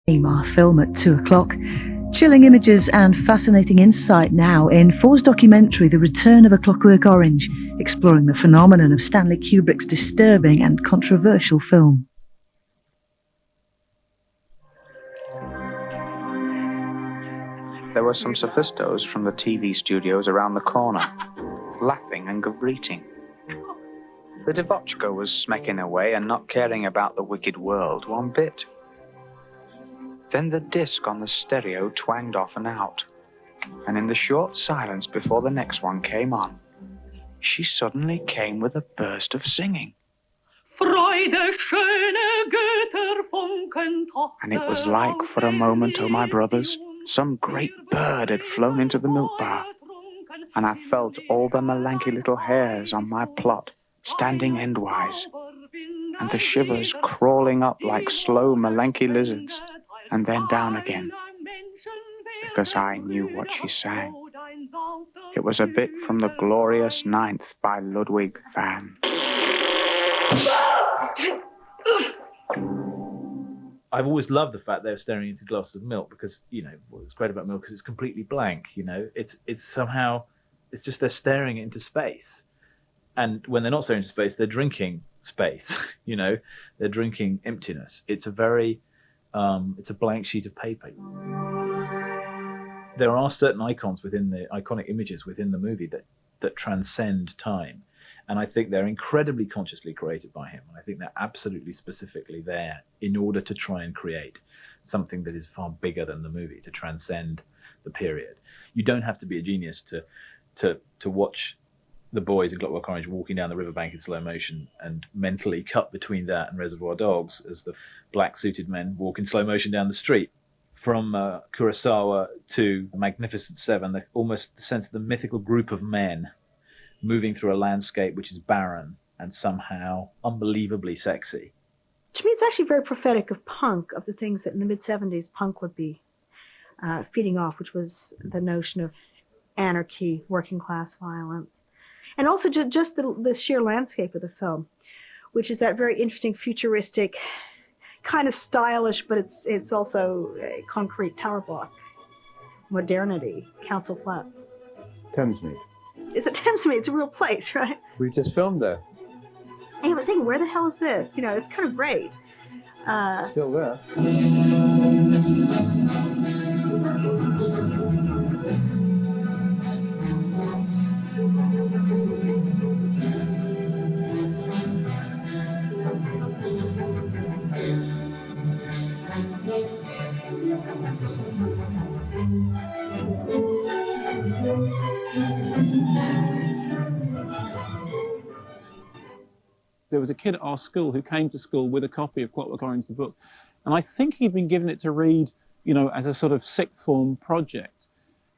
Our film at 2 o'clock. Chilling images and fascinating insight now in Ford's documentary The Return of a Clockwork Orange, exploring the phenomenon of Stanley Kubrick's disturbing and controversial film. There were some sophistos from the TV studios around the corner, laughing and greeting. The Devochko was smacking away and not caring about the wicked world one bit. Then the disc on the stereo twanged off and out, and in the short silence before the next one came on, she suddenly came with a burst of singing. And it was like, for a moment, oh my brothers, some great bird had flown into the milk bar, and I felt all the melanky little hairs on my plot standing endwise, and the shivers crawling up like slow melanky lizards, and then down again, because I knew what she sang. It was a bit from The Glorious Ninth by Ludwig van. I've always loved the fact they're staring into glasses of milk, because, you know, what's great about milk is it's completely blank, you know. It's somehow, it's just they're staring into space. And when they're not staring into space, they're drinking space, you know. They're drinking emptiness. It's a very... it's a blank sheet of paper. There are certain icons within the iconic images within the movie that transcend time, and I think they're incredibly consciously created by him. And I think they're absolutely specifically there in order to try and create something that is far bigger than the movie, to transcend the period. You don't have to be a genius to watch the boys in Clockwork Orange walking down the riverbank in slow motion and mentally cut between that and Reservoir Dogs as the black-suited men walk in slow motion down the street. From Kurosawa to Magnificent Seven, almost the sense of the mythical group of men moving through a landscape which is barren and somehow unbelievably sexy. To me, it's actually very prophetic of punk, of the things that in the mid-70s punk would be feeding off, which was the notion of anarchy, working-class violence. And also just the sheer landscape of the film, which is that very interesting futuristic, kind of stylish, but it's also a concrete tower block. Modernity, Council Flat. Thamesmead. Is it Thamesmead? It's a real place, right? We just filmed there. And I was thinking, where the hell is this? You know, it's kind of great. Still there. There was a kid at our school who came to school with a copy of Clockwork Orange, the book. And I think he'd been given it to read, you know, as a sort of sixth form project.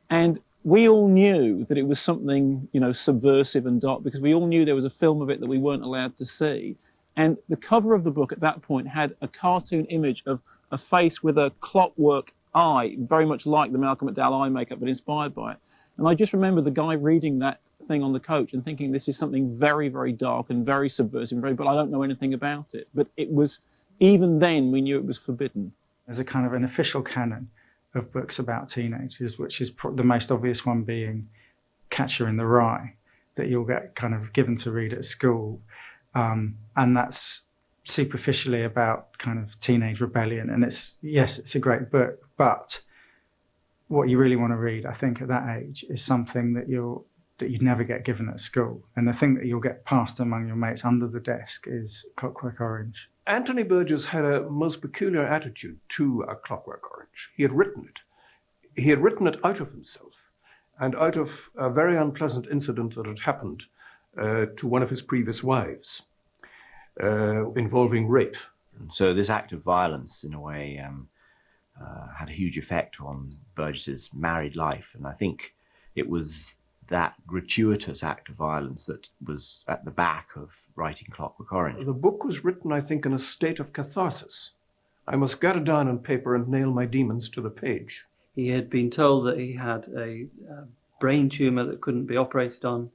And we all knew that it was something, you know, subversive and dark, because we all knew there was a film of it that we weren't allowed to see. And the cover of the book at that point had a cartoon image of a face with a clockwork eye, very much like the Malcolm McDowell eye makeup, but inspired by it. And I just remember the guy reading that thing on the coach and thinking, this is something very, very dark and very subversive, but I don't know anything about it. But it was, even then, we knew it was forbidden. There's a kind of an official canon of books about teenagers, which is the most obvious one being Catcher in the Rye, that you'll get kind of given to read at school. And that's superficially about kind of teenage rebellion. And it's a great book, but what you really want to read, I think, at that age is something that you'd never get given at school. And the thing that you'll get passed among your mates under the desk is Clockwork Orange. Anthony Burgess had a most peculiar attitude to A Clockwork Orange. He had written it. He had written it out of himself and out of a very unpleasant incident that had happened to one of his previous wives, involving rape. So this act of violence, in a way, had a huge effect on Burgess's married life. And I think it was that gratuitous act of violence that was at the back of writing Clockwork Orange. The book was written, I think, in a state of catharsis. I must get it down on paper and nail my demons to the page. He had been told that he had a brain tumor that couldn't be operated on,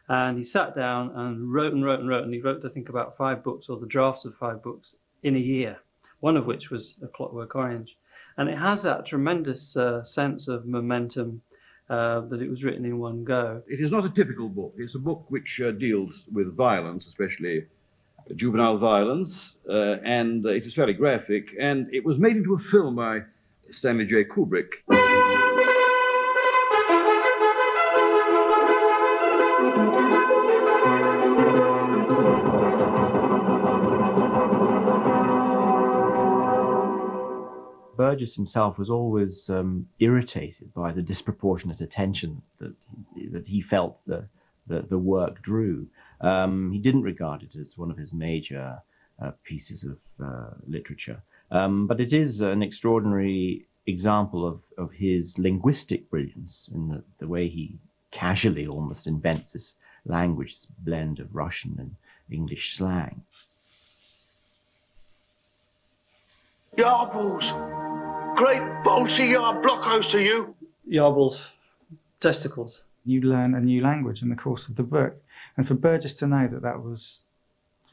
and he sat down and wrote and wrote and wrote, and he wrote, I think, about 5 books, or the drafts of 5 books, in a year, one of which was A Clockwork Orange. And it has that tremendous sense of momentum that it was written in one go. It is not a typical book. It's a book which deals with violence, especially juvenile violence, and it is very graphic. And it was made into a film by Stanley Kubrick. Burgess himself was always irritated by the disproportionate attention that he felt the work drew. He didn't regard it as one of his major pieces of literature, but it is an extraordinary example of his linguistic brilliance in the way he casually almost invents this language, this blend of Russian and English slang. Yarbles! Great bolsy yard blockos to you! Yarbles, testicles. You learn a new language in the course of the book. And for Burgess to know that that was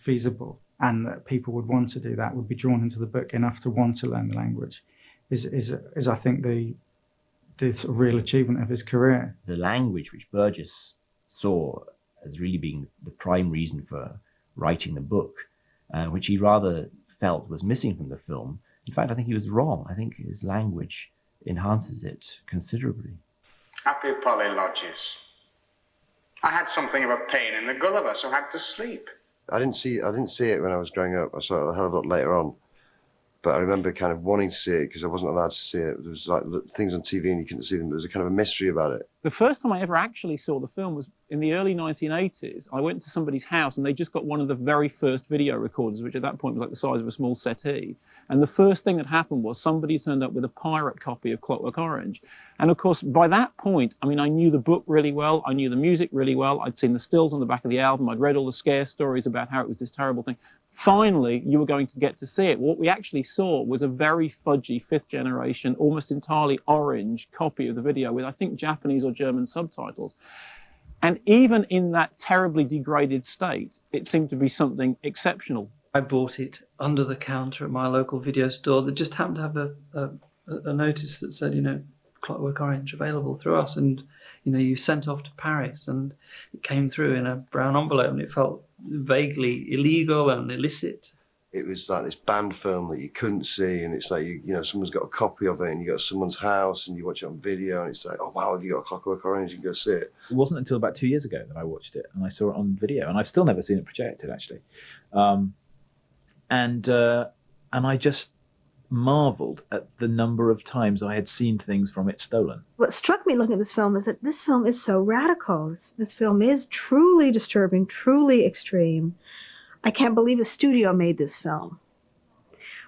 feasible and that people would want to do that, would be drawn into the book enough to want to learn the language, is I think, the sort of real achievement of his career. The language which Burgess saw as really being the prime reason for writing the book, which he rather felt was missing from the film. In fact, I think he was wrong. I think his language enhances it considerably. Happy Polly Lodges. I had something of a pain in the Gulliver, so I had to sleep. I didn't see it when I was growing up. I saw it a hell of a lot later on. But I remember kind of wanting to see it because I wasn't allowed to see it. There was like things on TV and you couldn't see them. There was a kind of a mystery about it. The first time I ever actually saw the film was in the early 1980s. I went to somebody's house and they just got one of the very first video recorders, which at that point was like the size of a small settee. And the first thing that happened was somebody turned up with a pirate copy of Clockwork Orange. And of course, by that point, I mean, I knew the book really well. I knew the music really well. I'd seen the stills on the back of the album. I'd read all the scare stories about how it was this terrible thing. Finally, you were going to get to see it. What we actually saw was a very fudgy fifth generation, almost entirely orange copy of the video with, I think, Japanese or German subtitles. And even in that terribly degraded state, it seemed to be something exceptional. I bought it under the counter at my local video store that just happened to have a notice that said, you know, Clockwork Orange available through us. And, you know, you sent off to Paris and it came through in a brown envelope and it felt vaguely illegal and illicit. It was like this banned film that you couldn't see, and it's like, you know, someone's got a copy of it and you go to someone's house and you watch it on video and it's like, oh wow, have you got a Clockwork Orange? You can go see it. It wasn't until about 2 years ago that I watched it and I saw it on video, and I've still never seen it projected, actually. And I just marveled at the number of times I had seen things from it stolen. What struck me looking at this film is that this film is so radical. This film is truly disturbing, truly extreme. I can't believe a studio made this film.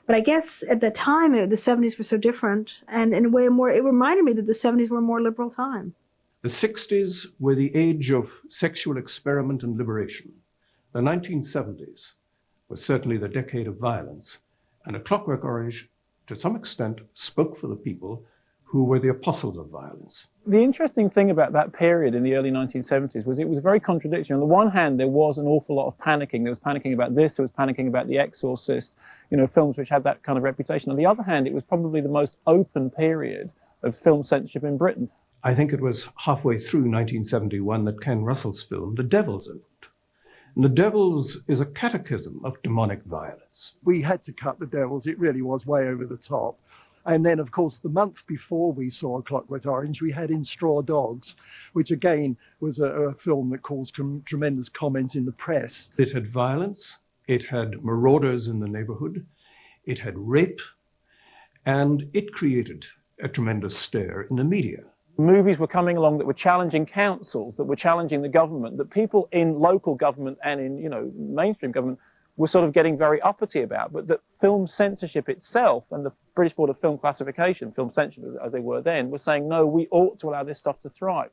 But I guess at the time, the 70s were so different, and in a way more, it reminded me that the 70s were a more liberal time. The 60s were the age of sexual experiment and liberation. The 1970s was certainly the decade of violence, and A Clockwork Orange, to some extent, spoke for the people who were the apostles of violence. The interesting thing about that period in the early 1970s was it was very contradictory. On the one hand, there was an awful lot of panicking. There was panicking about this, there was panicking about The Exorcist, you know, films which had that kind of reputation. On the other hand, it was probably the most open period of film censorship in Britain. I think it was halfway through 1971 that Ken Russell's film, The Devils, opened. And The Devils is a catechism of demonic violence. We had to cut The Devils. It really was way over the top. And then, of course, the month before we saw Clockwork Orange, we had In Straw Dogs, which again was a film that caused tremendous comment in the press. It had violence, it had marauders in the neighborhood, it had rape, and it created a tremendous stir in the media. Movies were coming along that were challenging councils, that were challenging the government, that people in local government and in, you know, mainstream government were sort of getting very uppity about, but that film censorship itself and the British Board of Film Classification, film censorship as they were then, were saying, no, we ought to allow this stuff to thrive.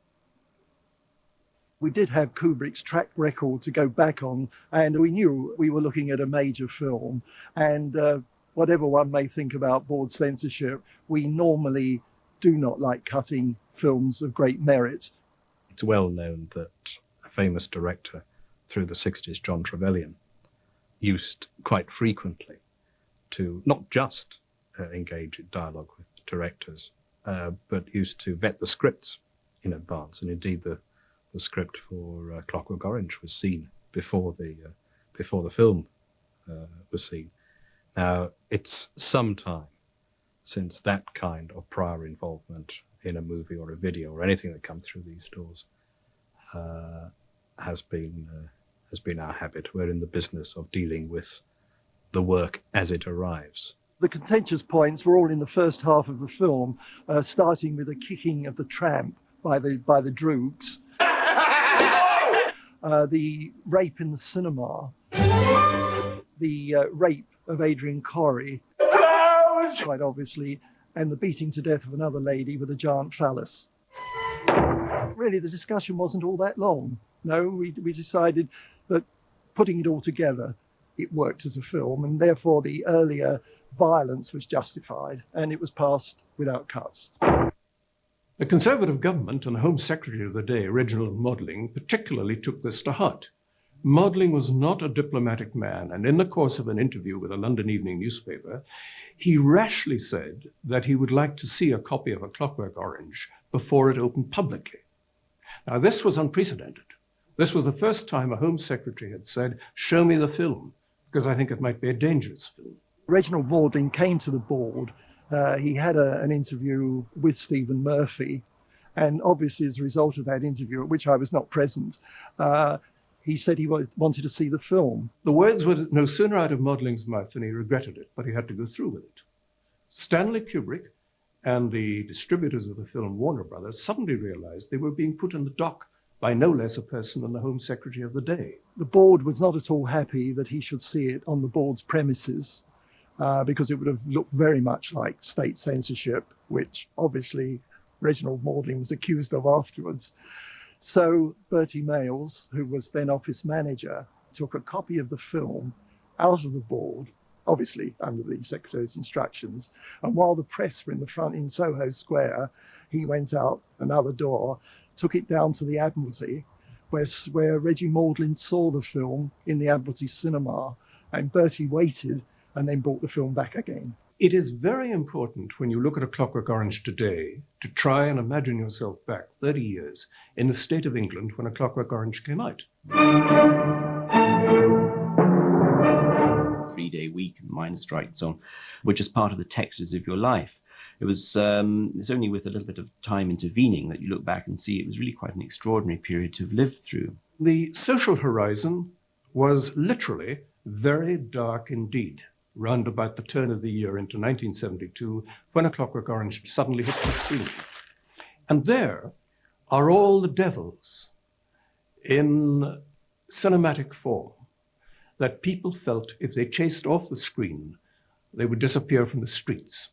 We did have Kubrick's track record to go back on, and we knew we were looking at a major film, and whatever one may think about board censorship, we normally do not like cutting films of great merit. It's well known that a famous director through the 60s, John Trevelyan, used quite frequently to not just engage in dialogue with directors, but used to vet the scripts in advance. And indeed, the script for Clockwork Orange was seen before the film was seen. Now, it's some time since that kind of prior involvement in a movie or a video or anything that comes through these doors has been our habit. We're in the business of dealing with the work as it arrives. The contentious points were all in the first half of the film, starting with the kicking of the tramp by the Droogs, the rape in the cinema, the rape of Adrian Corrie, quite obviously, and the beating to death of another lady with a giant phallus. Really, the discussion wasn't all that long. No, we decided that putting it all together, it worked as a film, and therefore the earlier violence was justified, and it was passed without cuts. The Conservative government and the Home Secretary of the day, Reginald Modling, particularly took this to heart. Modling was not a diplomatic man, and in the course of an interview with a London evening newspaper, he rashly said that he would like to see a copy of A Clockwork Orange before it opened publicly. Now, this was unprecedented. This was the first time a Home Secretary had said, "Show me the film," because I think it might be a dangerous film. Reginald Modling came to the board. He had an interview with Stephen Murphy, and obviously as a result of that interview, at which I was not present, he said he wanted to see the film. The words were no sooner out of Modling's mouth than he regretted it, but he had to go through with it. Stanley Kubrick and the distributors of the film, Warner Brothers, suddenly realized they were being put in the dock by no less a person than the Home Secretary of the day. The board was not at all happy that he should see it on the board's premises, because it would have looked very much like state censorship, which obviously Reginald Modling was accused of afterwards. So Bertie Mayles, who was then office manager, took a copy of the film out of the board, obviously under the Secretary's instructions, and while the press were in the front in Soho Square, he went out another door, took it down to the Admiralty, where Reggie Modling saw the film in the Admiralty cinema, and Bertie waited and then brought the film back again. It is very important when you look at A Clockwork Orange today to try and imagine yourself back 30 years in the state of England when A Clockwork Orange came out. 3-day week and miners' strikes on were just part of the textures of your life. It was it's only with a little bit of time intervening that you look back and see it was really quite an extraordinary period to have lived through. The social horizon was literally very dark indeed, round about the turn of the year into 1972, when A Clockwork Orange suddenly hit the screen. And there are all the devils in cinematic form that people felt if they chased off the screen, they would disappear from the streets.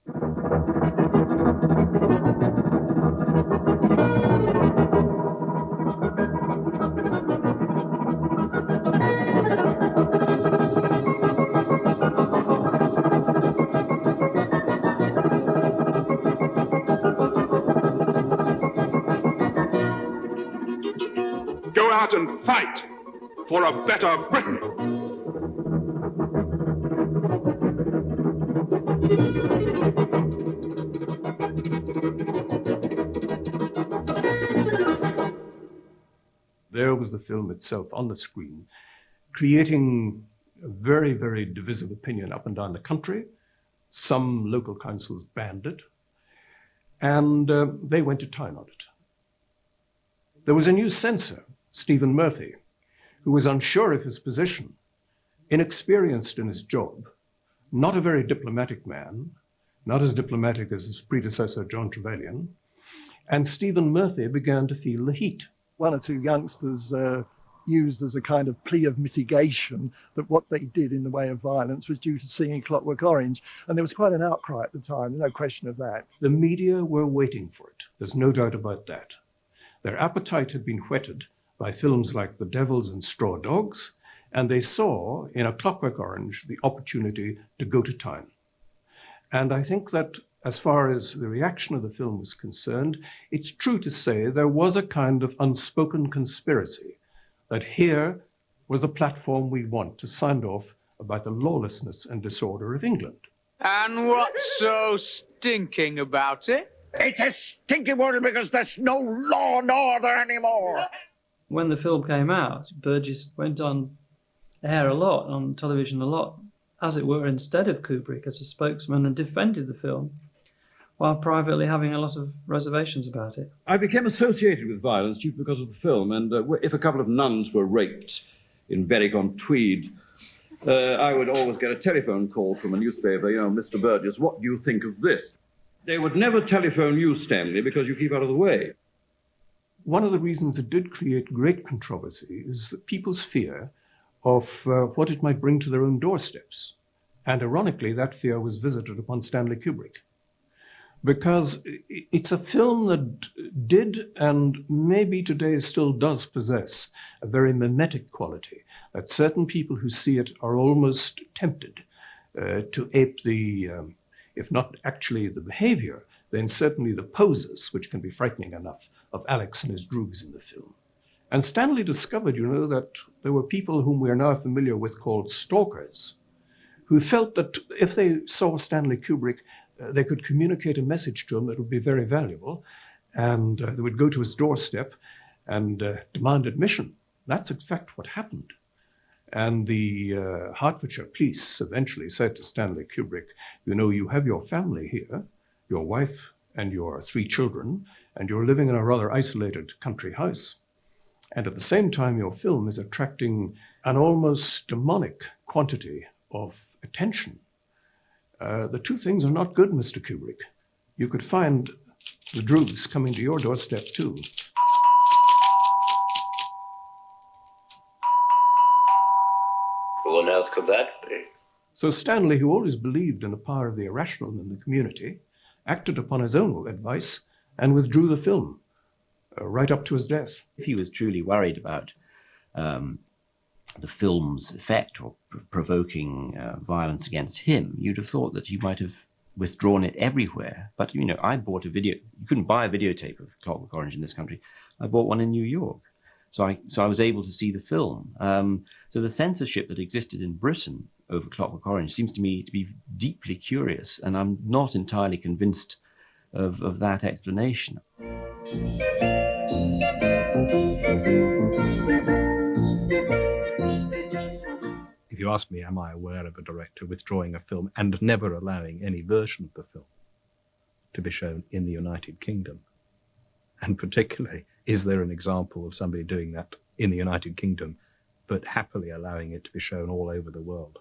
Go out and fight for a better Britain. There was the film itself on the screen, creating a very, very divisive opinion up and down the country. Some local councils banned it, and they went to town on it. There was a new censor, Stephen Murphy, who was unsure of his position, inexperienced in his job, not a very diplomatic man, not as diplomatic as his predecessor, John Trevelyan, and Stephen Murphy began to feel the heat. One or two youngsters used as a kind of plea of mitigation that what they did in the way of violence was due to seeing Clockwork Orange, and there was quite an outcry at the time, no question of that. The media were waiting for it, there's no doubt about that. Their appetite had been whetted by films like The Devils and Straw Dogs, and they saw in A Clockwork Orange the opportunity to go to town. And I think that as far as the reaction of the film was concerned, it's true to say there was a kind of unspoken conspiracy that here was the platform we want to sound off about the lawlessness and disorder of England. And what's so stinking about it? It's a stinking one because there's no law and order anymore. When the film came out, Burgess went on air a lot, on television a lot, as it were, instead of Kubrick as a spokesman, and defended the film, while privately having a lot of reservations about it. I became associated with violence chiefly because of the film, and if a couple of nuns were raped in Berwick-on-Tweed, I would always get a telephone call from a newspaper, you know, Mr. Burgess, what do you think of this? They would never telephone you, Stanley, because you keep out of the way. One of the reasons it did create great controversy is that people's fear of what it might bring to their own doorsteps. And ironically, that fear was visited upon Stanley Kubrick. Because it's a film that did, and maybe today still does possess, a very mimetic quality, that certain people who see it are almost tempted to ape the, if not actually the behavior, then certainly the poses, which can be frightening enough, of Alex and his droogs in the film. And Stanley discovered, you know, that there were people whom we are now familiar with called stalkers, who felt that if they saw Stanley Kubrick, they could communicate a message to him that would be very valuable, and they would go to his doorstep and demand admission. That's in fact what happened. And the Hertfordshire police eventually said to Stanley Kubrick, you know, you have your family here, your wife and your 3 children, and you're living in a rather isolated country house. And at the same time, your film is attracting an almost demonic quantity of attention. The two things are not good, Mr. Kubrick. You could find the droogs coming to your doorstep too. Who on earth could that be? So Stanley, who always believed in the power of the irrational in the community, acted upon his own advice and withdrew the film right up to his death. If he was truly worried about the film's effect or provoking violence against him, you'd have thought that he might have withdrawn it everywhere. But, you know, I bought a video. You couldn't buy a videotape of Clockwork Orange in this country. I bought one in New York. So I was able to see the film. So the censorship that existed in Britain over Clockwork Orange seems to me to be deeply curious, and I'm not entirely convinced of that explanation. If you ask me, am I aware of a director withdrawing a film and never allowing any version of the film to be shown in the United Kingdom? And particularly, is there an example of somebody doing that in the United Kingdom, but happily allowing it to be shown all over the world,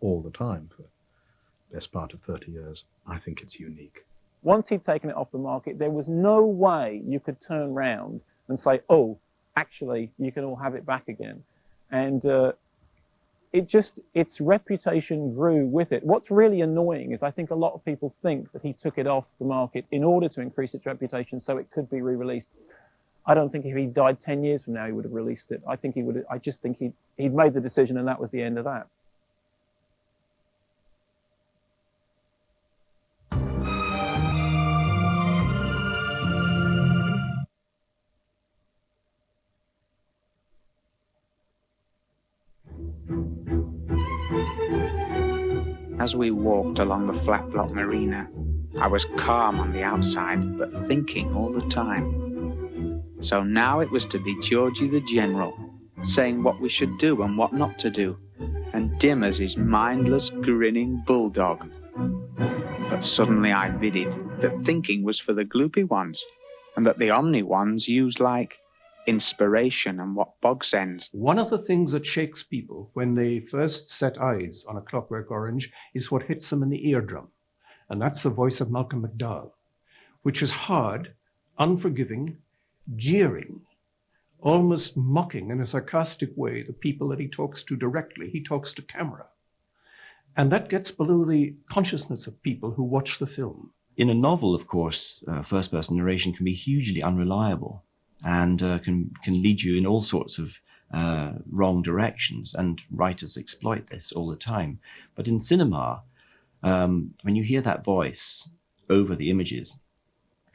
all the time, for the best part of 30 years? I think it's unique. Once he'd taken it off the market, there was no way you could turn round and say, oh, actually, you can all have it back again. And its reputation grew with it. What's really annoying is I think a lot of people think that he took it off the market in order to increase its reputation so it could be re-released. I don't think if he died 10 years from now, he would have released it. I just think he'd made the decision and that was the end of that. As we walked along the flat block marina, I was calm on the outside, but thinking all the time. So now it was to be Georgie the General, saying what we should do and what not to do, and dim as his mindless, grinning bulldog. But suddenly I vidded that thinking was for the gloopy ones, and that the omni ones used like inspiration and what bogs ends. One of the things that shakes people when they first set eyes on A Clockwork Orange is what hits them in the eardrum. And that's the voice of Malcolm McDowell, which is hard, unforgiving, jeering, almost mocking in a sarcastic way the people that he talks to directly. He talks to camera. And that gets below the consciousness of people who watch the film. In a novel, of course, first-person narration can be hugely unreliable and can lead you in all sorts of wrong directions, and writers exploit this all the time. But in cinema, when you hear that voice over the images,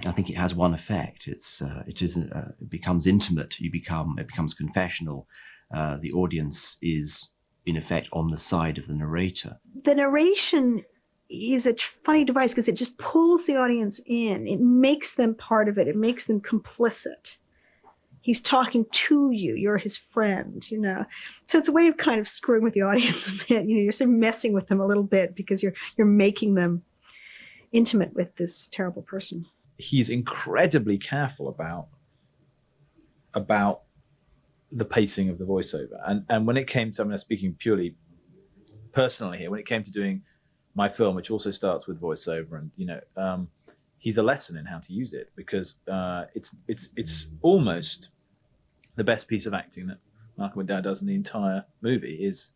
I think it has one effect. It becomes intimate. It becomes confessional. The audience is, in effect, on the side of the narrator. The narration is a funny device because it just pulls the audience in. It makes them part of it. It makes them complicit. He's talking to you. You're his friend, you know. So it's a way of kind of screwing with the audience a bit. You know, you're sort of messing with them a little bit because you're making them intimate with this terrible person. He's incredibly careful about the pacing of the voiceover. And when it came to, I mean, speaking purely personally here, when it came to doing my film, which also starts with voiceover, and you know, he's a lesson in how to use it, because it's almost the best piece of acting that Malcolm McDowell does in the entire movie is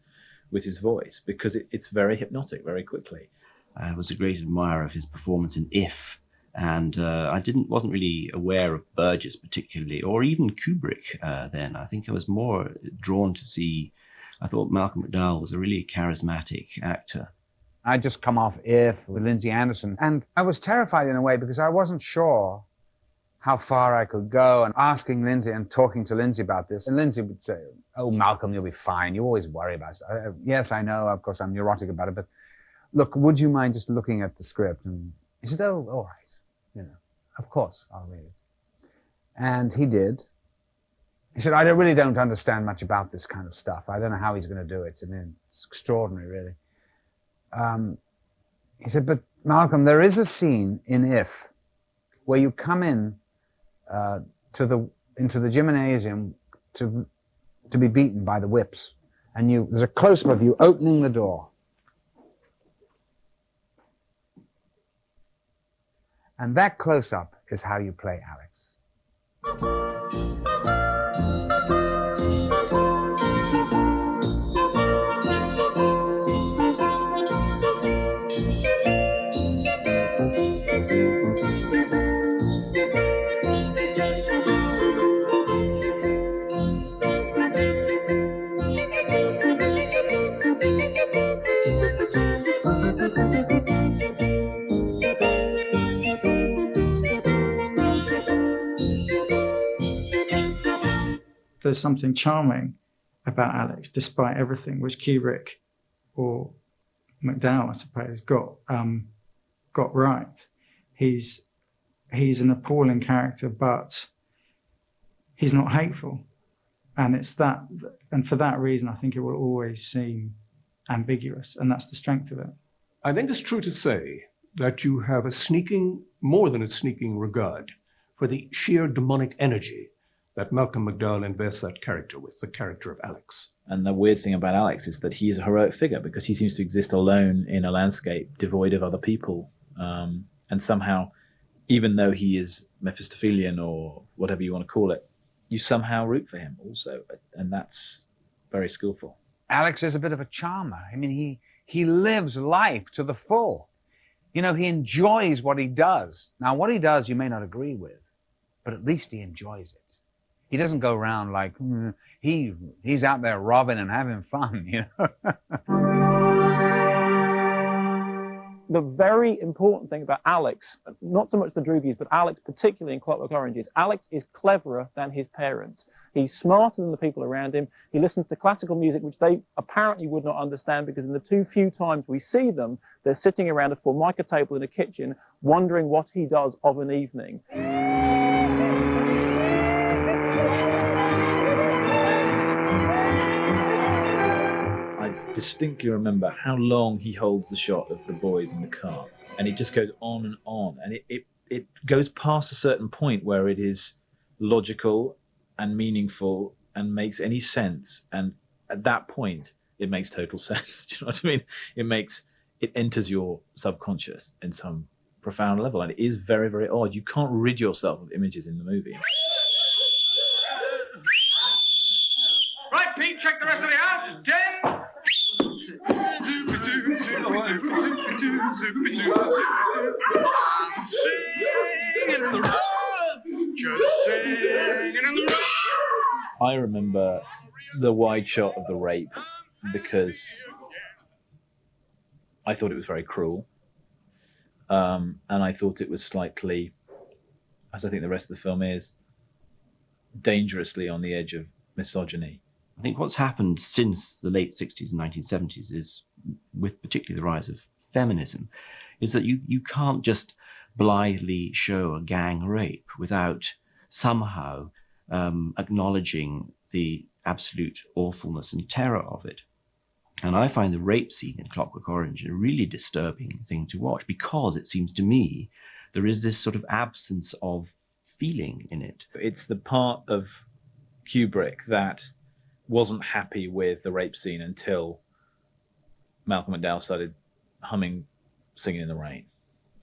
with his voice, because it's very hypnotic very quickly. I was a great admirer of his performance in If, and I wasn't really aware of Burgess particularly, or even Kubrick then. I think I was more drawn to see. I thought Malcolm McDowell was a really charismatic actor. I'd just come off If with Lindsay Anderson, and I was terrified in a way because I wasn't sure how far I could go, and asking Lindsay and talking to Lindsay about this. And Lindsay would say, "Oh, Malcolm, you'll be fine. You always worry about it." Yes, I know. Of course, I'm neurotic about it. But look, would you mind just looking at the script? And he said, "Oh, all right. You know, of course, I'll read it." And he did. He said, "I really don't understand much about this kind of stuff. I don't know how he's going to do it. I mean, it's extraordinary, really." He said, "But Malcolm, there is a scene in If where you come in into the gymnasium to be beaten by the whips, and there's a close-up of you opening the door, and that close-up is how you play Alex." There's something charming about Alex, despite everything, which Kubrick or McDowell, I suppose, got right. He's an appalling character, but he's not hateful, and for that reason, I think it will always seem ambiguous, and that's the strength of it. I think it's true to say that you have more than a sneaking regard for the sheer demonic energy that Malcolm McDowell invests that character with, the character of Alex. And the weird thing about Alex is that he is a heroic figure, because he seems to exist alone in a landscape devoid of other people. And somehow, even though he is Mephistophelian or whatever you want to call it, you somehow root for him also. And that's very skillful. Alex is a bit of a charmer. I mean, he lives life to the full. You know, he enjoys what he does. Now, what he does, you may not agree with, but at least he enjoys it. He doesn't go around like, he's out there robbing and having fun, you know. The very important thing about Alex, not so much the Droogies, but Alex particularly in Clockwork Orange, is Alex is cleverer than his parents. He's smarter than the people around him. He listens to classical music, which they apparently would not understand, because in the too few times we see them, they're sitting around a formica table in a kitchen, wondering what he does of an evening. Distinctly remember how long he holds the shot of the boys in the car, and it just goes on, and it goes past a certain point where it is logical and meaningful and makes any sense, and at that point it makes total sense. Do you know what I mean? It enters your subconscious in some profound level, and it is very, very odd. You can't rid yourself of images in the movie. Right, Pete, check the rest of the house. 10. I remember the wide shot of the rape because I thought it was very cruel, and I thought it was slightly, as I think the rest of the film is, dangerously on the edge of misogyny. I think what's happened since the late 60s and 1970s is, with particularly the rise of feminism, is that you can't just blithely show a gang rape without somehow acknowledging the absolute awfulness and terror of it. And I find the rape scene in Clockwork Orange a really disturbing thing to watch, because it seems to me there is this sort of absence of feeling in it. It's the part of Kubrick that wasn't happy with the rape scene until Malcolm McDowell started humming Singing in the Rain,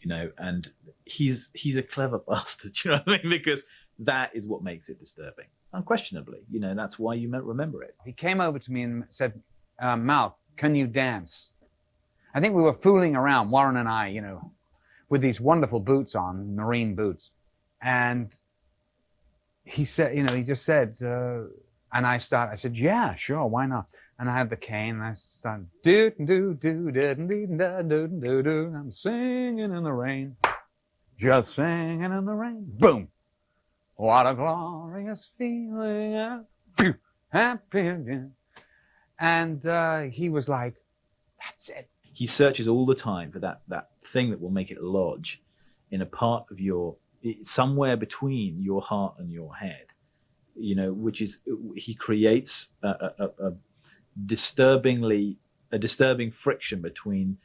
you know, and he's a clever bastard, you know what I mean? Because that is what makes it disturbing, unquestionably. You know, that's why you remember it. He came over to me and said, Mal, can you dance? I think we were fooling around, Warren and I, you know, with these wonderful boots on, marine boots. And he said, you know, he just said, and I said, yeah, sure, why not? And I had the cane, and I started, do-do-do-do-do-do-do-do-do. I'm singing in the rain, just singing in the rain. Boom! What a glorious feeling, happy again. And he was like, that's it. He searches all the time for that thing that will make it lodge in a part of somewhere between your heart and your head, you know, which is, he creates a disturbing friction between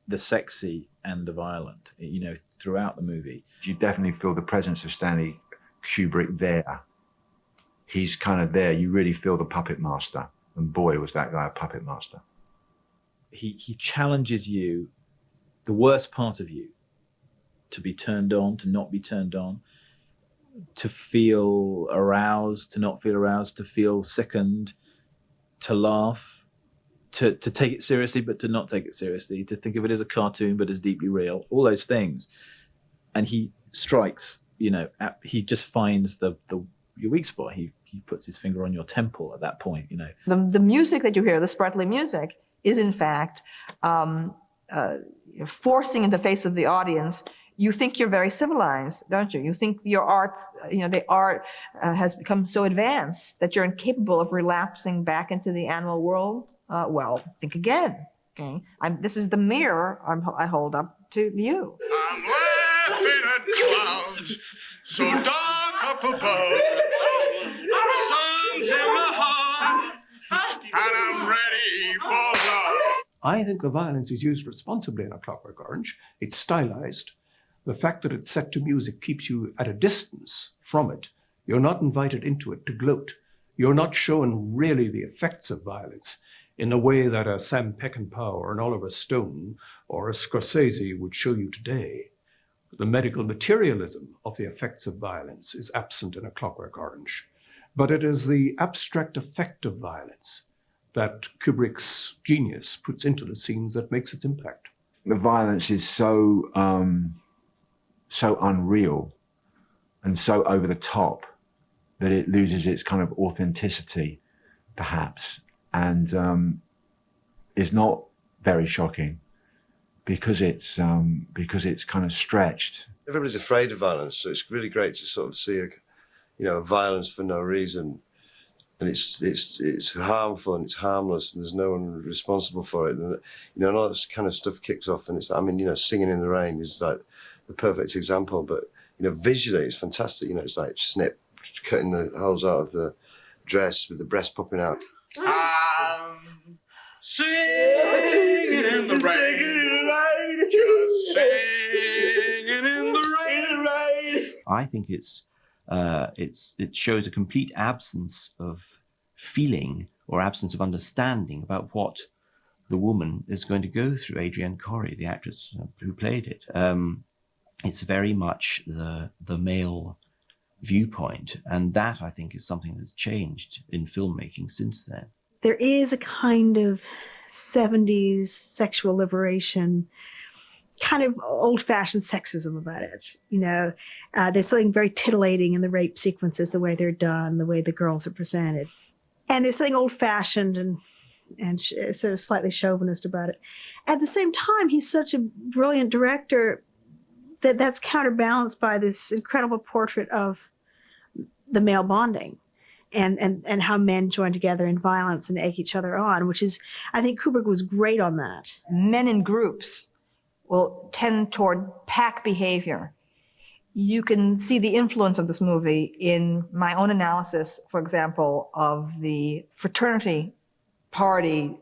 the sexy and the violent, you know, throughout the movie. You definitely feel the presence of Stanley Kubrick there. He's kind of there. You really feel the puppet master, and boy, was that guy a puppet master. He challenges you, the worst part of you, to be turned on, to not be turned on, to feel aroused, to not feel aroused, to feel sickened, to laugh, to take it seriously but to not take it seriously, to think of it as a cartoon but as deeply real, all those things. And he strikes, you know, he just finds your weak spot. He puts his finger on your temple at that point, you know. The music that you hear, the sparkly music, is in fact forcing in the face of the audience. You think you're very civilized, don't you? You think your art, you know, the art has become so advanced that you're incapable of relapsing back into the animal world. Well, think again. Okay, this is the mirror I hold up to you. I'm laughing at clouds so dark up above. Sun's in my heart, and I'm ready for love. I think the violence is used responsibly in A Clockwork Orange. It's stylized. The fact that it's set to music keeps you at a distance from it. You're not invited into it to gloat. You're not shown really the effects of violence in a way that a Sam Peckinpah or an Oliver Stone or a Scorsese would show you today. The medical materialism of the effects of violence is absent in A Clockwork Orange. But it is the abstract effect of violence that Kubrick's genius puts into the scenes that makes its impact. The violence is so unreal and so over the top that it loses its kind of authenticity, perhaps, and is not very shocking because it's kind of stretched. Everybody's afraid of violence, so it's really great to sort of see a violence for no reason, and it's harmful and it's harmless, and there's no one responsible for it. And all this kind of stuff kicks off, and it's, I mean, Singing in the Rain is like the perfect example. But visually, it's fantastic. It's like snip, cutting the holes out of the dress with the breast popping out. I'm singing in the rain, just singing in the rain. I think it shows a complete absence of feeling or absence of understanding about what the woman is going to go through. Adrienne Corrie, the actress who played it, it's very much the male viewpoint, and that I think is something that's changed in filmmaking since then. There is a kind of 70s sexual liberation, kind of old-fashioned sexism about it. There's something very titillating in the rape sequences, the way they're done, the way the girls are presented. And there's something old-fashioned and sort of slightly chauvinist about it. At the same time, he's such a brilliant director that's counterbalanced by this incredible portrait of the male bonding and how men join together in violence and egg each other on, which is, I think Kubrick was great on that. Men in groups will tend toward pack behavior. You can see the influence of this movie in my own analysis, for example, of the fraternity party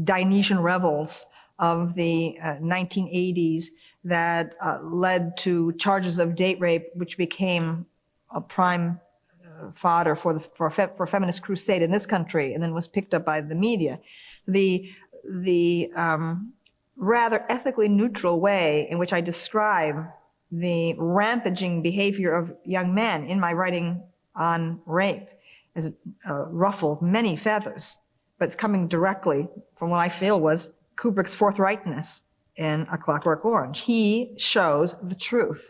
Dionysian revels of the 1980s that led to charges of date rape, which became a prime fodder for feminist crusade in this country, and then was picked up by the media. The rather ethically neutral way in which I describe the rampaging behavior of young men in my writing on rape has ruffled many feathers, but it's coming directly from what I feel was Kubrick's forthrightness in A Clockwork Orange. He shows the truth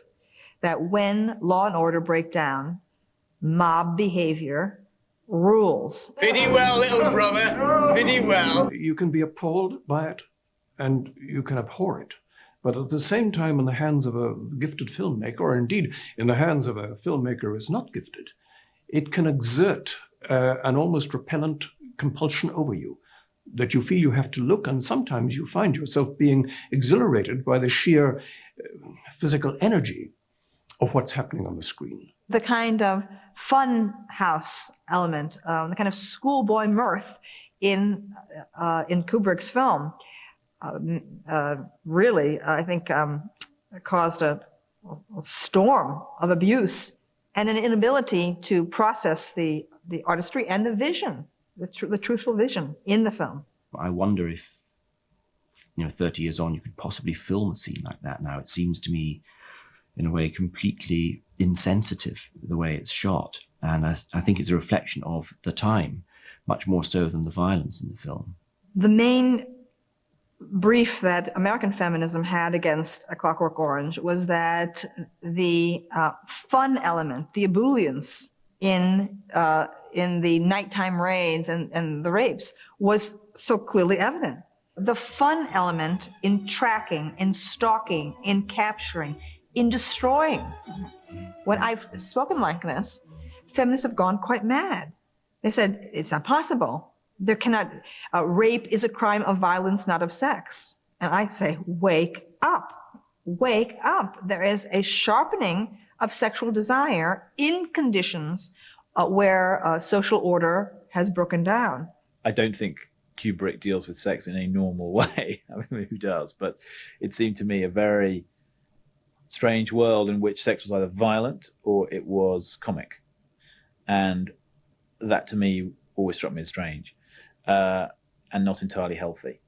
that when law and order break down, mob behavior rules. Pretty well, little brother, pretty well. You can be appalled by it, and you can abhor it. But at the same time, in the hands of a gifted filmmaker, or indeed in the hands of a filmmaker who is not gifted, it can exert an almost repellent compulsion over you, that you feel you have to look, and sometimes you find yourself being exhilarated by the sheer physical energy of what's happening on the screen. The kind of fun house element, the kind of schoolboy mirth in Kubrick's film, really, I think, caused a storm of abuse and an inability to process the artistry and the vision, the truthful vision in the film. I wonder if, 30 years on, you could possibly film a scene like that now. It seems to me, in a way, completely insensitive, the way it's shot. And I think it's a reflection of the time, much more so than the violence in the film. The main brief that American feminism had against A Clockwork Orange was that the fun element, the ebullience in the nighttime raids and the rapes was so clearly evident. The fun element in tracking, in stalking, in capturing, in destroying. When I've spoken like this, feminists have gone quite mad. They said, it's not possible. There cannot, rape is a crime of violence, not of sex. And I say, wake up, wake up. There is a sharpening of sexual desire in conditions where social order has broken down. I don't think Kubrick deals with sex in a normal way. I mean, who does? But it seemed to me a very strange world in which sex was either violent or it was comic. And that to me always struck me as strange and not entirely healthy.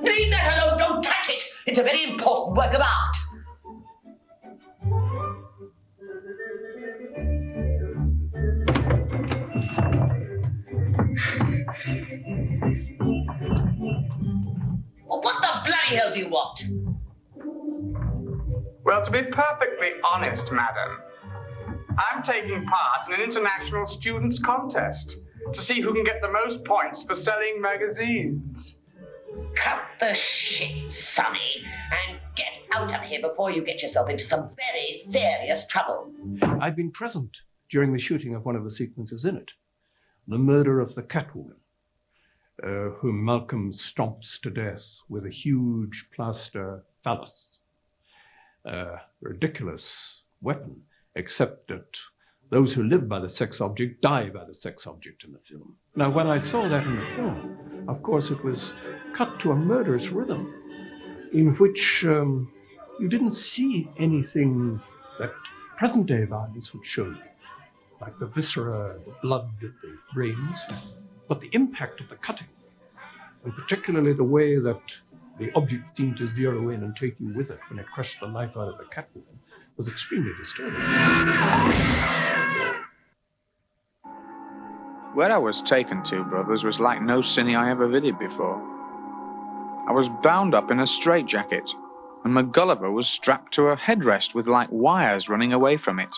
Leave that alone, don't touch it. It's a very important work of art. What the bloody hell do you want? Well, to be perfectly honest, madam, I'm taking part in an international students' contest to see who can get the most points for selling magazines. Cut the shit, Sonny, and get out of here before you get yourself into some very serious trouble. I'd been present during the shooting of one of the sequences in it, the murder of the Catwoman, whom Malcolm stomps to death with a huge plaster phallus. Ridiculous weapon, except that those who live by the sex object die by the sex object in the film. Now, when I saw that in the film, of course, it was cut to a murderous rhythm in which you didn't see anything that present-day violence would show you, like the viscera, the blood, the brains, but the impact of the cutting, and particularly the way that the object seemed to zero in and take you with it when it crushed the life out of the Catwoman, was extremely disturbing. Where I was taken to, brothers, was like no cine I ever visited before. I was bound up in a straitjacket, and MacGulliver was strapped to a headrest with like wires running away from it.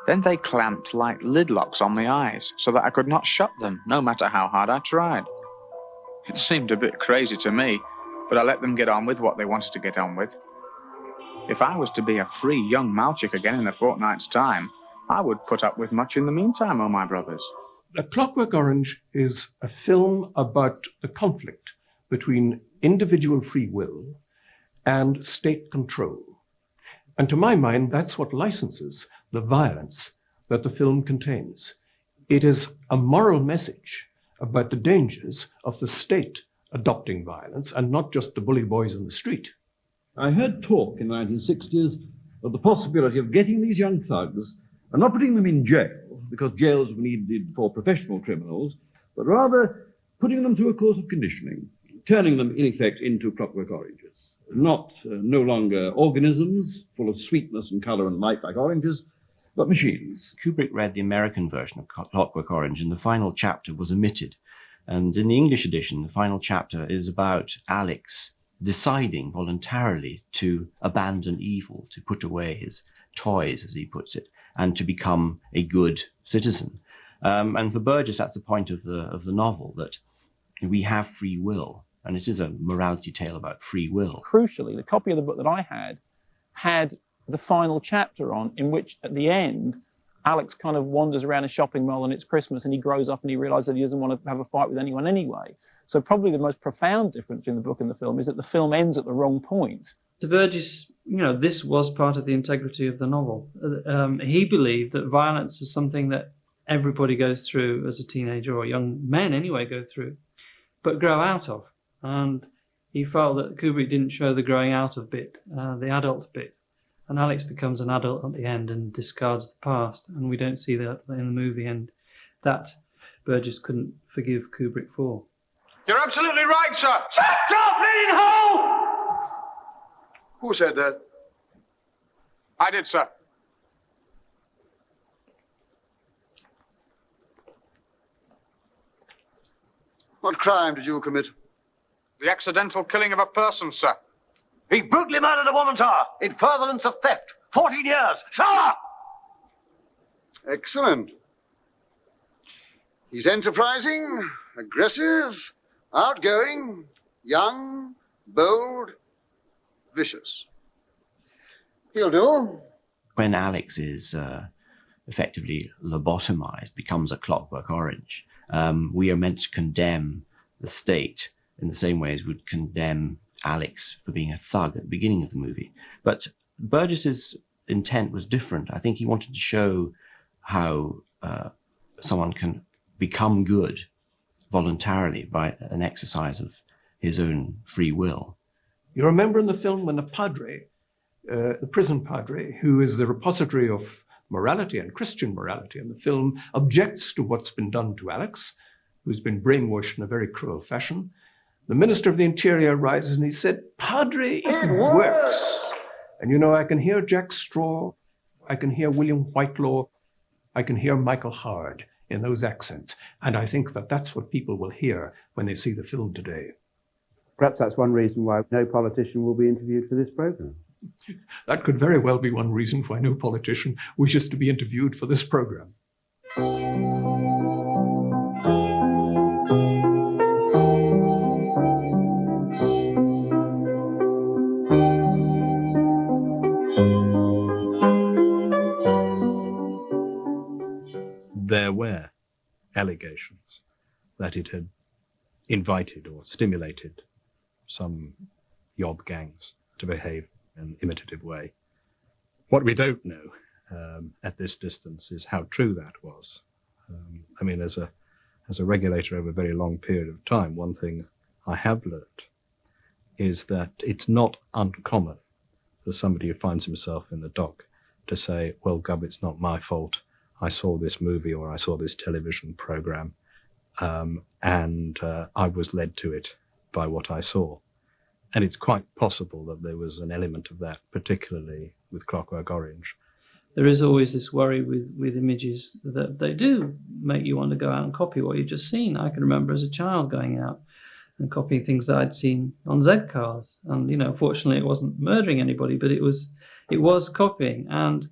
Then they clamped like lid locks on the eyes, so that I could not shut them, no matter how hard I tried. It seemed a bit crazy to me, but I let them get on with what they wanted to get on with. If I was to be a free young Malchik again in a fortnight's time, I would put up with much in the meantime, oh my brothers. A Clockwork Orange is a film about the conflict between individual free will and state control. And to my mind, that's what licenses the violence that the film contains. It is a moral message about the dangers of the state adopting violence and not just the bully boys in the street. I heard talk in the 1960s of the possibility of getting these young thugs and not putting them in jail, because jails were needed for professional criminals, but rather putting them through a course of conditioning, turning them, in effect, into Clockwork Oranges. No longer organisms full of sweetness and colour and light like oranges, but machines. Kubrick read the American version of Clockwork Orange, and the final chapter was omitted. And in the English edition, the final chapter is about Alex deciding voluntarily to abandon evil, to put away his toys, as he puts it, and to become a good citizen. And for Burgess, that's the point of the novel, that we have free will, and it is a morality tale about free will. Crucially, the copy of the book that I had the final chapter on, in which at the end, Alex kind of wanders around a shopping mall and it's Christmas and he grows up and he realizes that he doesn't want to have a fight with anyone anyway. So probably the most profound difference between the book and the film is that the film ends at the wrong point. To Burgess, this was part of the integrity of the novel. He believed that violence is something that everybody goes through as a teenager, or young men anyway go through, but grow out of. And he felt that Kubrick didn't show the growing out of bit, the adult bit. And Alex becomes an adult at the end and discards the past, and we don't see that in the movie, and that Burgess couldn't forgive Kubrick for. You're absolutely right, sir. Shut up, bleeding hole! Who said that? I did, sir. What crime did you commit? The accidental killing of a person, sir. He brutally murdered a woman, sir, in furtherance of theft. 14 years, sir! Excellent. He's enterprising, aggressive, outgoing, young, bold, vicious. He'll do. When Alex is effectively lobotomized, becomes a Clockwork Orange, we are meant to condemn the state in the same way as we'd condemn Alex for being a thug at the beginning of the movie. But Burgess's intent was different. I think he wanted to show how someone can become good voluntarily by an exercise of his own free will. You remember in the film when the padre, the prison padre, who is the repository of morality and Christian morality in the film, objects to what's been done to Alex, who's been brainwashed in a very cruel fashion. The Minister of the Interior rises and he said, "Padre, it works." And I can hear Jack Straw, I can hear William Whitelaw, I can hear Michael Howard in those accents. And I think that that's what people will hear when they see the film today. Perhaps that's one reason why no politician will be interviewed for this program. That could very well be one reason why no politician wishes to be interviewed for this program. There were allegations that it had invited or stimulated some yob gangs to behave in an imitative way. What we don't know at this distance is how true that was. I mean, as a regulator over a very long period of time, one thing I have learnt is that it's not uncommon for somebody who finds himself in the dock to say, "Well, Gub, it's not my fault. I saw this movie or I saw this television program, and I was led to it by what I saw." And it's quite possible that there was an element of that, particularly with Clockwork Orange. There is always this worry with images that they do make you want to go out and copy what you've just seen. I can remember as a child going out and copying things that I'd seen on Z cars. And, fortunately it wasn't murdering anybody, but it was copying. And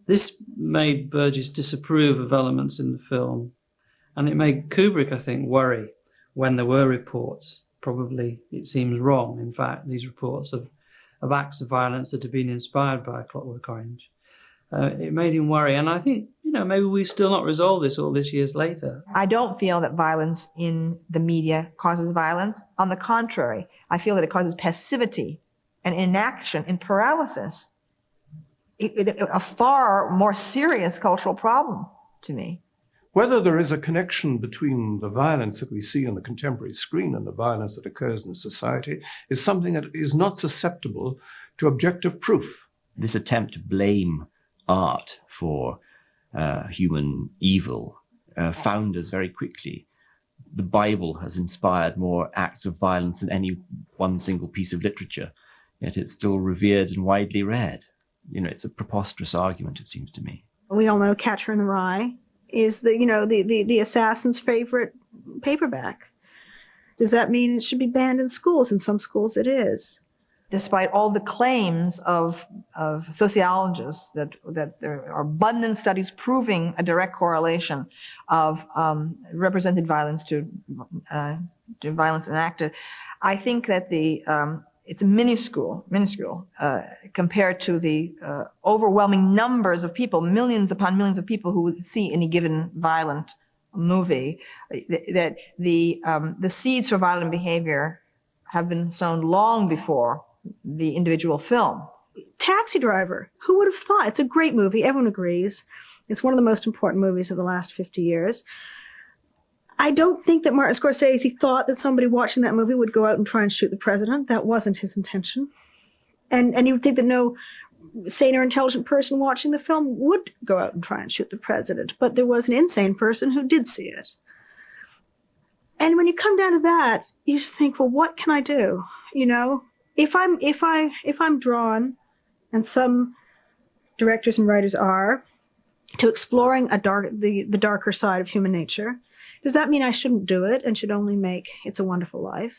this made Burgess disapprove of elements in the film. And it made Kubrick, I think, worry when there were reports. Probably, it seems wrong, in fact, these reports of acts of violence that had been inspired by Clockwork Orange. It made him worry. And I think, maybe we've still not resolved this all this years later. I don't feel that violence in the media causes violence. On the contrary, I feel that it causes passivity and inaction and paralysis. A far more serious cultural problem to me. Whether there is a connection between the violence that we see on the contemporary screen and the violence that occurs in society is something that is not susceptible to objective proof. This attempt to blame art for human evil founders very quickly. The Bible has inspired more acts of violence than any one single piece of literature, yet it's still revered and widely read. It's a preposterous argument, it seems to me. We all know Catcher in the Rye is the assassin's favorite paperback. Does that mean it should be banned in schools? In some schools it is. Despite all the claims of sociologists that there are abundant studies proving a direct correlation of represented violence to violence enacted, I think that it's minuscule compared to the overwhelming numbers of people, millions upon millions of people who would see any given violent movie, that the seeds for violent behavior have been sown long before the individual film. Taxi Driver, who would have thought? It's a great movie, everyone agrees. It's one of the most important movies of the last 50 years. I don't think that Martin Scorsese thought that somebody watching that movie would go out and try and shoot the president. That wasn't his intention. And you would think that no sane or intelligent person watching the film would go out and try and shoot the president. But there was an insane person who did see it. And when you come down to that, you just think, well, what can I do? If I'm drawn, and some directors and writers are, to exploring the darker side of human nature, does that mean I shouldn't do it and should only make It's a Wonderful Life?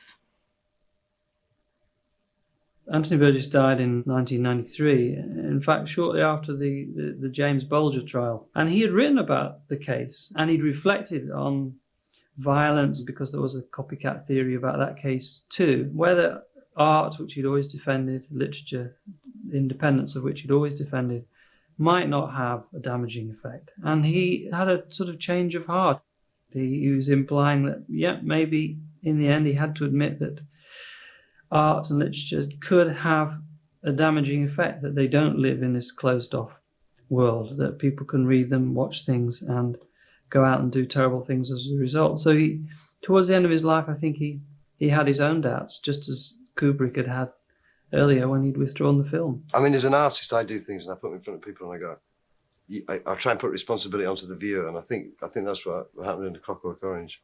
Anthony Burgess died in 1993, in fact, shortly after the James Bulger trial. And he had written about the case, and he'd reflected on violence because there was a copycat theory about that case too, whether art, which he'd always defended, literature, independence of which he'd always defended, might not have a damaging effect. And he had a sort of change of heart. He was implying that, maybe in the end he had to admit that art and literature could have a damaging effect, that they don't live in this closed-off world, that people can read them, watch things, and go out and do terrible things as a result. So towards the end of his life, I think he had his own doubts, just as Kubrick had earlier when he'd withdrawn the film. I mean, as an artist, I do things and I put them in front of people and I go, I try and put responsibility onto the viewer, and I think that's what happened in The Clockwork Orange.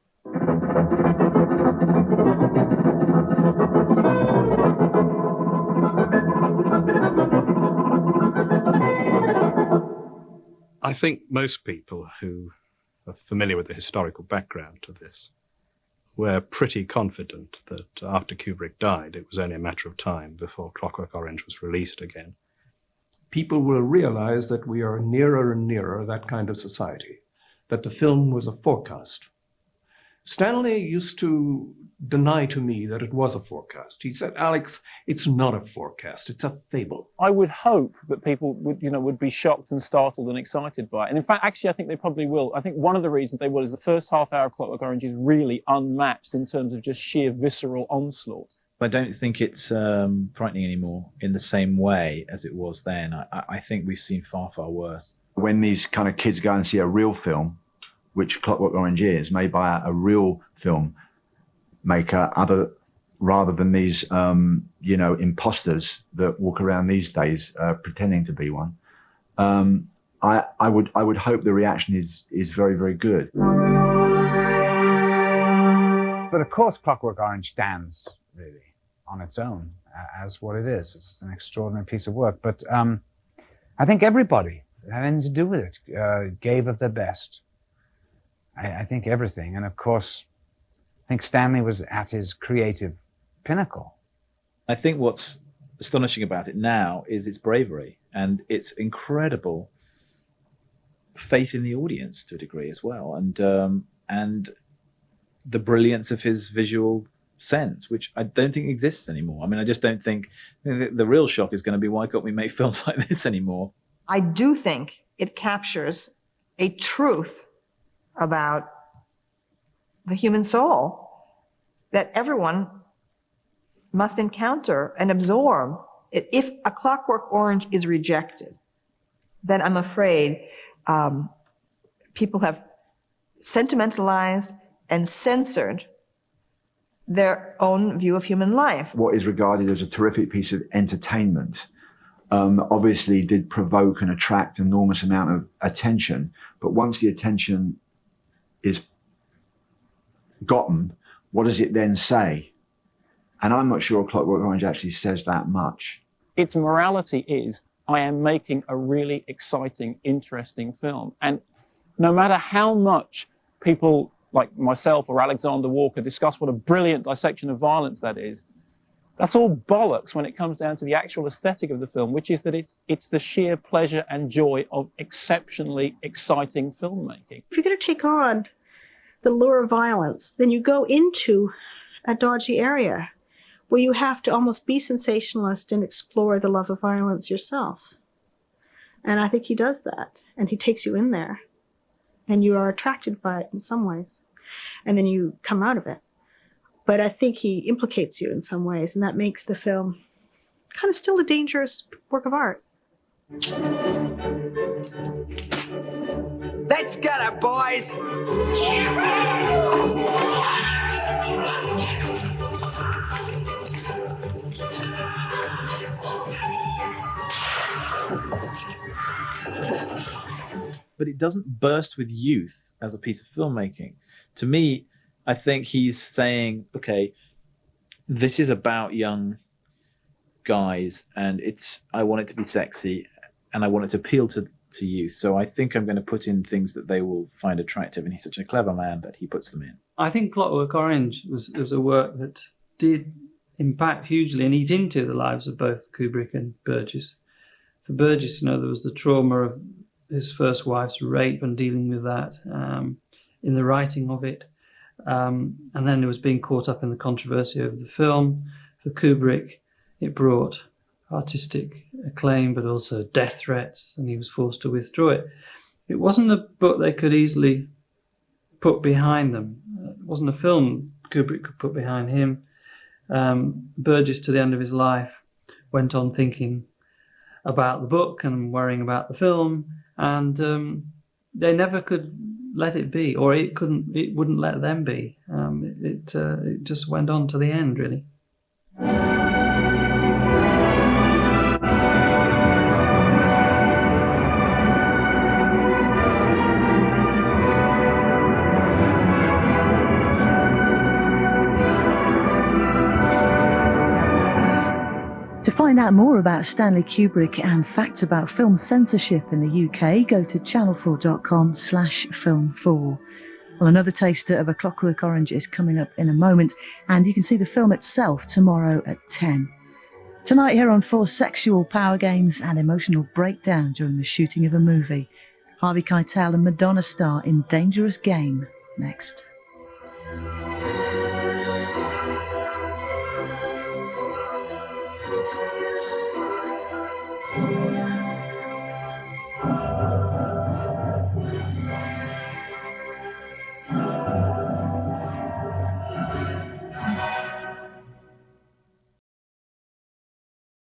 I think most people who are familiar with the historical background to this were pretty confident that after Kubrick died, it was only a matter of time before Clockwork Orange was released again. People will realize that we are nearer and nearer that kind of society, that the film was a forecast. Stanley used to deny to me that it was a forecast. He said, Alex, it's not a forecast, it's a fable. I would hope that people would be shocked and startled and excited by it. And in fact, actually, I think they probably will. I think one of the reasons they will is the first half hour of Clockwork Orange is really unmatched in terms of just sheer visceral onslaught. I don't think it's frightening anymore in the same way as it was then. I think we've seen far, far worse. When these kind of kids go and see a real film, which Clockwork Orange is, made by a real film maker, rather than these, imposters that walk around these days pretending to be one, I would hope the reaction is very, very good. But of course, Clockwork Orange stands really on its own as what it is. It's an extraordinary piece of work. But I think everybody that had anything to do with it gave of their best. I think everything. And of course, I think Stanley was at his creative pinnacle. I think what's astonishing about it now is its bravery and its incredible faith in the audience to a degree as well, and the brilliance of his visual sense, which I don't think exists anymore. I mean, I just don't think the real shock is going to be, why can't we make films like this anymore? I do think it captures a truth about the human soul that everyone must encounter and absorb. If A Clockwork Orange is rejected, then I'm afraid people have sentimentalized and censored their own view of human life. What is regarded as a terrific piece of entertainment obviously did provoke and attract an enormous amount of attention, but once the attention is gotten, what does it then say? And I'm not sure Clockwork Orange actually says that much. Its morality is, I am making a really exciting, interesting film. And no matter how much people like myself or Alexander Walker discuss what a brilliant dissection of violence that is, that's all bollocks when it comes down to the actual aesthetic of the film, which is that it's the sheer pleasure and joy of exceptionally exciting filmmaking. If you're going to take on the lure of violence, then you go into a dodgy area where you have to almost be sensationalist and explore the love of violence yourself. And I think he does that, and he takes you in there, and you are attracted by it in some ways, and then you come out of it. But I think he implicates you in some ways, and that makes the film kind of still a dangerous work of art. Let's get it, boys! But it doesn't burst with youth as a piece of filmmaking. To me, I think he's saying, okay, this is about young guys, and I want it to be sexy, and I want it to appeal to youth. So I think I'm going to put in things that they will find attractive, and he's such a clever man that he puts them in. I think Clockwork Orange was a work that did impact hugely and eat into the lives of both Kubrick and Burgess. For Burgess, there was the trauma of his first wife's rape and dealing with that in the writing of it. And then there was being caught up in the controversy of the film. For Kubrick, it brought artistic acclaim, but also death threats, and he was forced to withdraw it. It wasn't a book they could easily put behind them. It wasn't a film Kubrick could put behind him. Burgess, to the end of his life, went on thinking about the book and worrying about the film, and they never could let it be, or it wouldn't let them be. It just went on to the end, really. To find out more about Stanley Kubrick and facts about film censorship in the UK, go to channel4.com/film4. Well, another taster of A Clockwork Orange is coming up in a moment, and you can see the film itself tomorrow at 10. Tonight here on 4, sexual power games and emotional breakdown during the shooting of a movie. Harvey Keitel and Madonna star in Dangerous Game next.